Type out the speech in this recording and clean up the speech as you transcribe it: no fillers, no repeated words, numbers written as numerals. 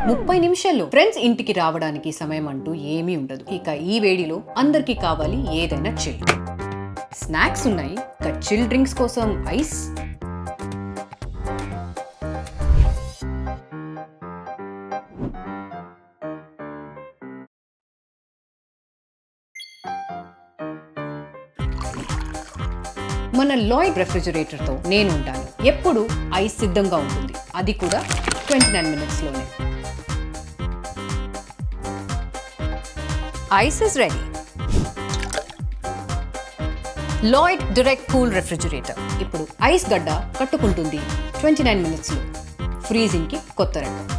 30 నిమిషాల్లో ఫ్రెండ్స్ ఇంటికి రావడానికి సమయం అంటూ ఏమీ ఉండదు. ఇక ఈ వేడిలో అందరికీ కావాలి ఏదైనా చిల్. స్నాక్స్ ఉన్నాయి, ఇక చిల్ డ్రింక్స్ కోసం ఐస్. మన లాయిడ్ రెఫ్రిజిరేటర్తో నేను ఉంటాను. ఎప్పుడు ఐస్ సిద్ధంగా ఉంటుంది, అది కూడా 29 minutesలోనే. Ice is ready. Lloyd direct cool refrigerator ఇప్పుడు ఐస్ గడ్డ కట్టుకుంటుంది 29 minutesలో. ఫ్రీజింగ్కి కొత్త రకం.